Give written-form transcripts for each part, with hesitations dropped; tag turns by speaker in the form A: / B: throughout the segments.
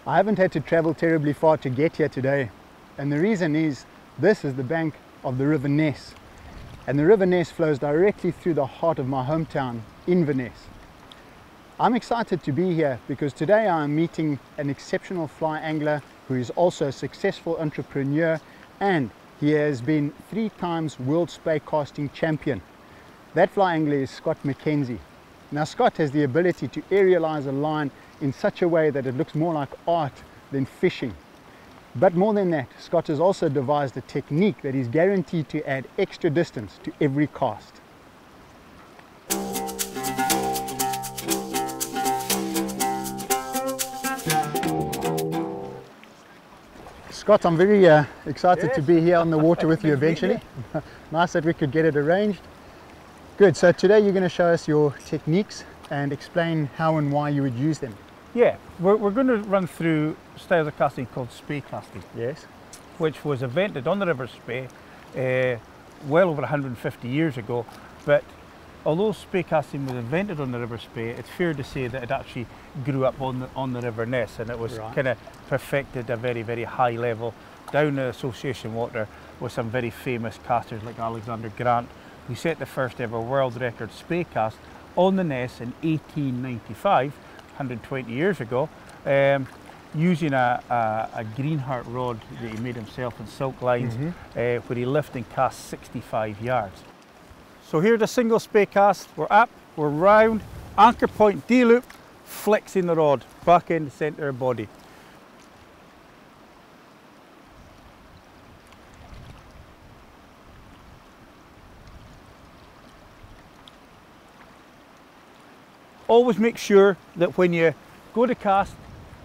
A: I haven't had to travel terribly far to get here today, and the reason is this is the bank of the River Ness, and the River Ness flows directly through the heart of my hometown, Inverness. I'm excited to be here because today I am meeting an exceptional fly angler who is also a successful entrepreneur, and he has been 3 times World Spey Casting Champion. That fly angler is Scott Makenzie. Now Scott has the ability to aerialize a line in such a way that it looks more like art than fishing. But more than that, Scott has also devised a technique that is guaranteed to add extra distance to every cast. Scott, I'm very excited to be here on the water with you eventually. Nice that we could get it arranged. Good, so today you're going to show us your techniques and explain how and why you would use them.
B: Yeah, we're going to run through styles of casting called spey casting.
A: Yes.
B: Which was invented on the River Spey well over 150 years ago. But although spey casting was invented on the River Spey, it's fair to say that it actually grew up on the River Ness, and it was kind of perfected at a very, very high level down the association water with some very famous casters like Alexander Grant, who set the first ever world record spey cast on the Ness in 1895. 120 years ago, using a greenheart rod that he made himself in silk lines, where he lifted and cast 65 yards. So here's a single spey cast. We're up, we're round, anchor point, D-loop, flexing the rod back in the centre of body. Always make sure that when you go to cast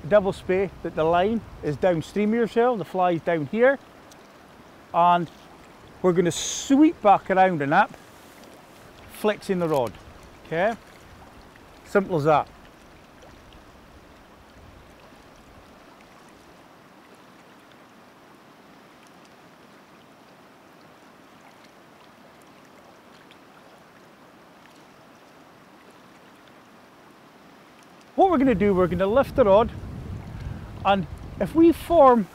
B: double spey that the line is downstream of yourself, the fly is down here, and we're going to sweep back around and up, flexing the rod. Okay, simple as that. What we're going to do, we're going to lift the rod, and if we form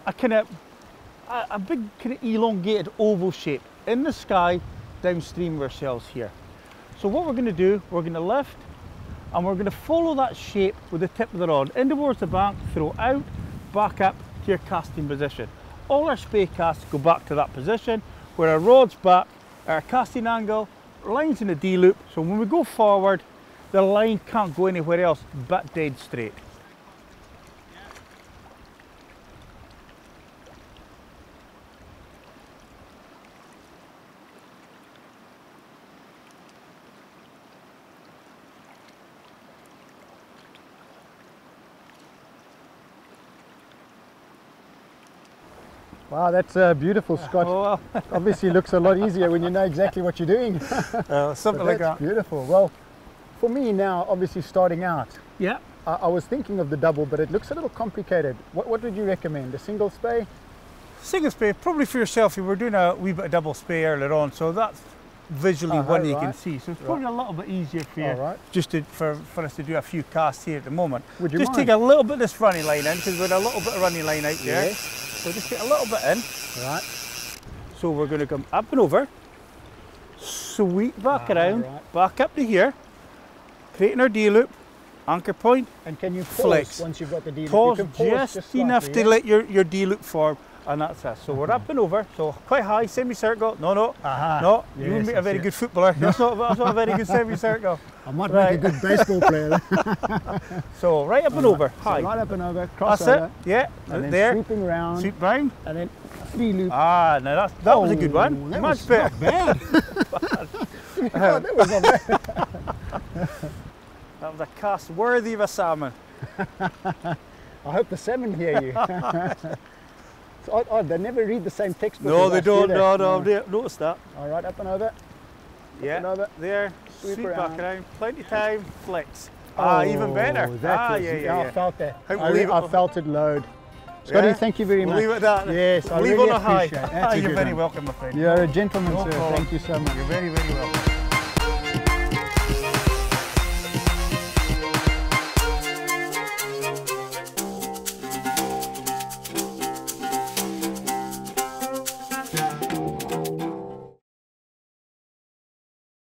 B: a big kind of elongated oval shape in the sky downstream of ourselves here. So what we're going to do, we're going to lift and we're going to follow that shape with the tip of the rod in towards the bank, throw out, back up to your casting position. All our spey casts go back to that position where our rod's back, our casting angle, line's in a D-loop, so when we go forward, the line can't go anywhere else but dead straight.
A: Wow, that's beautiful, Scott. Oh, well. Obviously looks a lot easier when you know exactly what you're doing.
B: Something like that.
A: Beautiful. Well, for me now, obviously starting out,
B: yeah,
A: I was thinking of the double, but it looks a little complicated. What would you recommend? A single spey?
B: Single spey, probably for yourself. You were doing a wee bit of double spey earlier on, so that's visually one you can see. So it's probably a little bit easier for you, just for us to do a few casts here at the moment.
A: Would you
B: just
A: mind?
B: Take a little bit of this running line in, because we're a little bit of running line out there.
A: Yes.
B: So just take a little bit in.
A: Right.
B: So we're going to come up and over, sweep back around, back up to here, creating our D-loop, anchor point,
A: and can you pause
B: flex
A: once you've got the D-loop?
B: Pause,
A: you can pause
B: just enough to let your D-loop form, and that's it. So we're up and over, so quite high, semicircle. No, no, you wouldn't make a very good footballer. That's not a very good semicircle.
A: I might make a good baseball player.
B: So right up and over, high.
A: So right up and over, cross
B: that's
A: over.
B: it, yeah,
A: and then
B: there.
A: sweeping round.
B: Sweep round.
A: And then D-loop.
B: Ah, no, that was a good one.
A: That
B: Much
A: was
B: better.
A: Not bad. Oh, that was not bad.
B: That was a cast worthy of a salmon.
A: I hope the salmon hear you. It's odd, they never read the same textbook.
B: No, they don't. No, notice that.
A: All right, up and over.
B: Yeah,
A: up and over.
B: There, sweep
A: around.
B: back around. Plenty of time, flex. Even better.
A: I felt that.
B: I
A: felt it load. Scotty, thank you very much.
B: We'll leave it at that.
A: Yes, I
B: leave
A: really
B: on a high.
A: appreciate it.
B: You're very welcome, my friend.
A: You're a gentleman, sir.
B: problem.
A: Thank you so much.
B: You're very, very welcome.